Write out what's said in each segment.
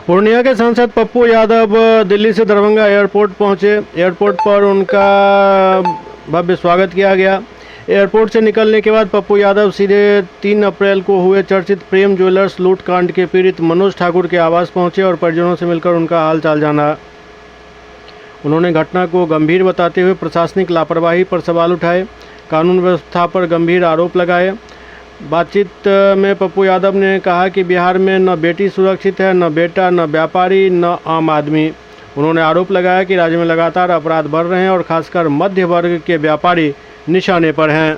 पूर्णिया के सांसद पप्पू यादव दिल्ली से दरभंगा एयरपोर्ट पहुंचे। एयरपोर्ट पर उनका भव्य स्वागत किया गया। एयरपोर्ट से निकलने के बाद पप्पू यादव सीधे 3 अप्रैल को हुए चर्चित प्रेम ज्वेलर्स लूटकांड के पीड़ित मनोज ठाकुर के आवास पहुंचे और परिजनों से मिलकर उनका हालचाल जाना। उन्होंने घटना को गंभीर बताते हुए प्रशासनिक लापरवाही पर सवाल उठाए, कानून व्यवस्था पर गंभीर आरोप लगाए। बातचीत में पप्पू यादव ने कहा कि बिहार में न बेटी सुरक्षित है, न बेटा, न व्यापारी, न आम आदमी। उन्होंने आरोप लगाया कि राज्य में लगातार अपराध बढ़ रहे हैं और खासकर मध्य वर्ग के व्यापारी निशाने पर हैं।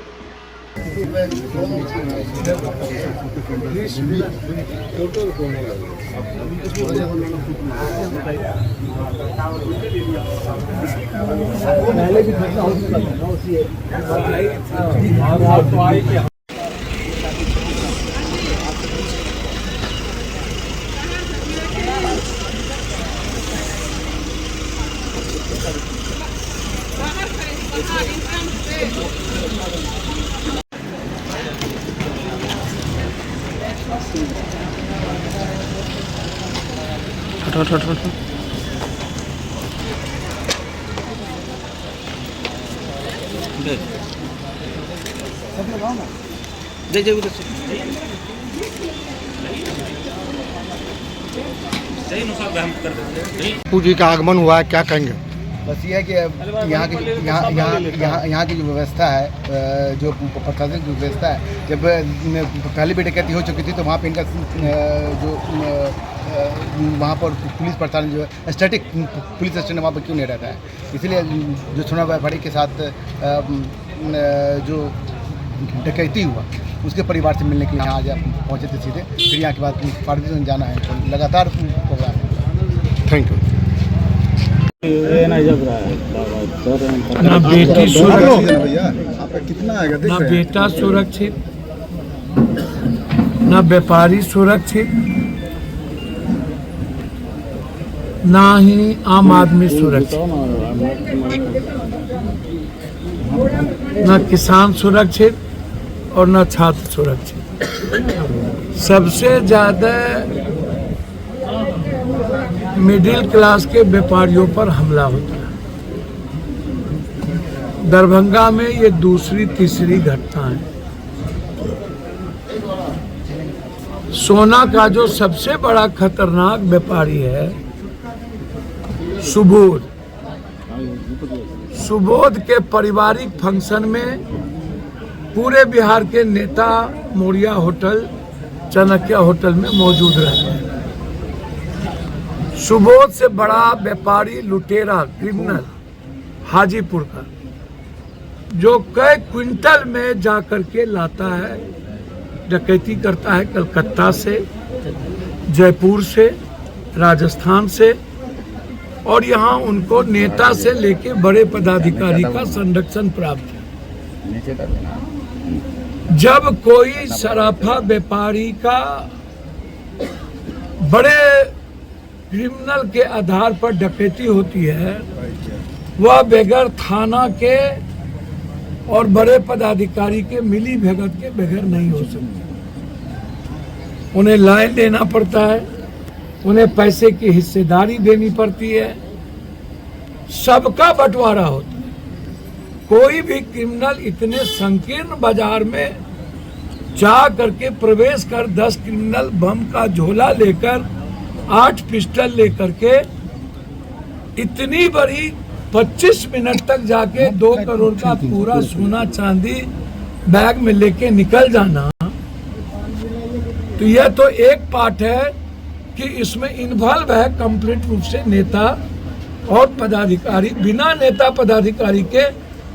पूजी का आगमन हुआ है, क्या कहेंगे? बस ये है कि यहाँ की जो व्यवस्था है, जो प्रशासनिक जो व्यवस्था है, जब पहली भी डकैती हो चुकी थी तो वहाँ पे इनका जो वहाँ पर पुलिस प्रशासन जो है स्टैटिक पुलिस स्टेशन वहाँ पर क्यों नहीं रहता है। इसलिए जो सोना व्यापारी के साथ जो डकैती हुआ उसके परिवार से मिलने के लिए यहाँ आज पहुँचे थे सीधे। फिर यहाँ के बाद पार्टी जाना है, तो लगातार प्रोग्राम है। Thank you. ना बेटी सुरक्षित, कितना ना बेटा सुरक्षित, ना व्यापारी सुरक्षित, ना ही आम आदमी सुरक्षित, ना किसान सुरक्षित और ना छात्र सुरक्षित। सबसे ज्यादा मिडिल क्लास के व्यापारियों पर हमला होता है। दरभंगा में ये दूसरी तीसरी घटना है। सोना का जो सबसे बड़ा खतरनाक व्यापारी है सुबोध, सुबोध के पारिवारिक फंक्शन में पूरे बिहार के नेता मोरिया होटल, चाणक्य होटल में मौजूद रहते हैं। सुबोध से बड़ा व्यापारी लुटेरा क्रिमिनल हाजीपुर का, जो कई क्विंटल में जाकर के लाता है, डकैती करता है कलकत्ता से, जयपुर से, राजस्थान से, और यहाँ उनको नेता से लेके बड़े पदाधिकारी का संरक्षण प्राप्त है। जब कोई सराफा व्यापारी का बड़े क्रिमिनल के आधार पर डकैती होती है, वह बगैर थाना के और बड़े पदाधिकारी के मिली भगत के बगैर नहीं हो सकती। उन्हें लाइन देना पड़ता है, उन्हें पैसे की हिस्सेदारी देनी पड़ती है, सबका बंटवारा होता है। कोई भी क्रिमिनल इतने संकीर्ण बाजार में जा करके प्रवेश कर 10 क्रिमिनल बम का झोला लेकर, 8 पिस्टल लेकर के इतनी बड़ी 25 मिनट तक जाके 2 करोड़ का पूरा सोना चांदी बैग में लेके निकल जाना, तो यह तो एक पार्ट है कि इसमें इन्वॉल्व है कंप्लीट रूप से नेता और पदाधिकारी। बिना नेता पदाधिकारी के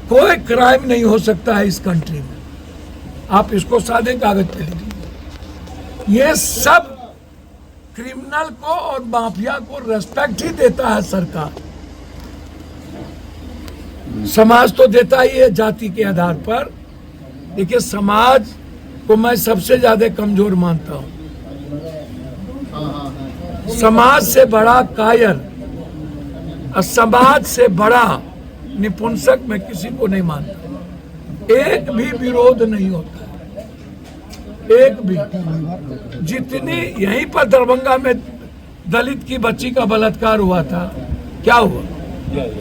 कोई क्राइम नहीं हो सकता है इस कंट्री में। आप इसको सादे कागज पे लिखिए। ये सब क्रिमिनल को और माफिया को रेस्पेक्ट ही देता है सरकार। समाज तो देता ही है जाति के आधार पर। देखिए, समाज को मैं सबसे ज्यादा कमजोर मानता हूं। समाज से बड़ा कायर और समाज से बड़ा निपुंसक मैं किसी को नहीं मानता। एक भी विरोध नहीं होता, एक भी। जितनी यहीं पर दरभंगा में दलित की बच्ची का बलात्कार हुआ था, क्या हुआ?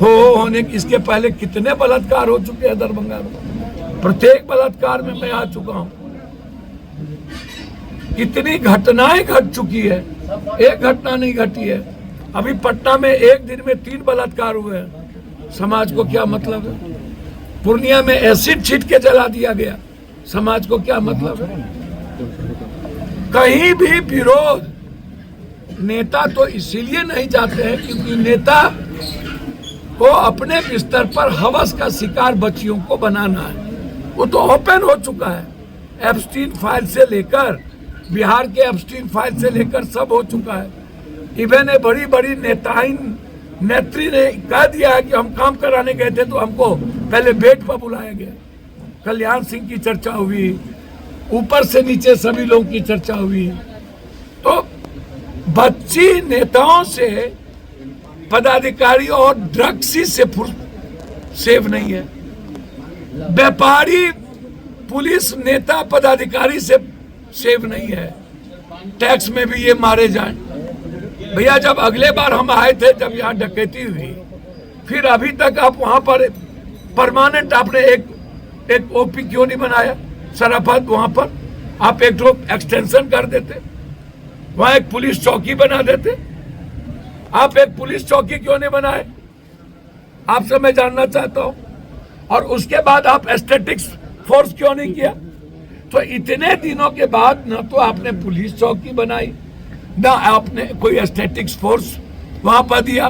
होने इसके पहले कितने बलात्कार हो चुके हैं दरभंगा में। प्रत्येक बलात्कार में मैं आ चुका हूं। कितनी घटनाएं घट चुकी है, एक घटना नहीं घटी है। अभी पटना में एक दिन में 3 बलात्कार हुए हैं। समाज को क्या मतलब है? पूर्णिया में एसिड छीट के जला दिया गया, समाज को क्या मतलब है? कहीं भी विरोध, नेता तो इसीलिए नहीं जाते हैं क्योंकि नेता को अपने बिस्तर पर हवस का शिकार बच्चियों को बनाना है। वो तो ओपन हो चुका है। एप्स्टीन फाइल से लेकर, बिहार के एप्स्टीन फाइल से लेकर सब हो चुका है। इवन ए बड़ी बड़ी नेत्री ने कह दिया है कि हम काम कराने गए थे तो हमको पहले बेड पर बुलाया गया। कल्याण सिंह की चर्चा हुई, ऊपर से नीचे सभी लोगों की चर्चा हुई। तो बच्ची नेताओं से, पदाधिकारी और ड्रग्स से सेव नहीं है। व्यापारी पुलिस नेता पदाधिकारी से सेव नहीं है। टैक्स में भी ये मारे जाएं। भैया जब अगले बार हम आए थे, जब यहाँ डकैती हुई, फिर अभी तक आप वहां पर परमानेंट आपने एक ओपी क्यों नहीं बनाया? सराफत वहां पर आप एक एक्सटेंशन कर देते, वहां एक पुलिस चौकी बना देते। आप एक पुलिस चौकी क्यों नहीं बनाए? आपसे मैं जानना चाहता हूं। और उसके बाद आप एस्थेटिक्स फोर्स क्यों नहीं किया? तो इतने दिनों के बाद न तो आपने पुलिस चौकी बनाई, ना आपने कोई एस्थेटिक्स फोर्स वहां पर दिया।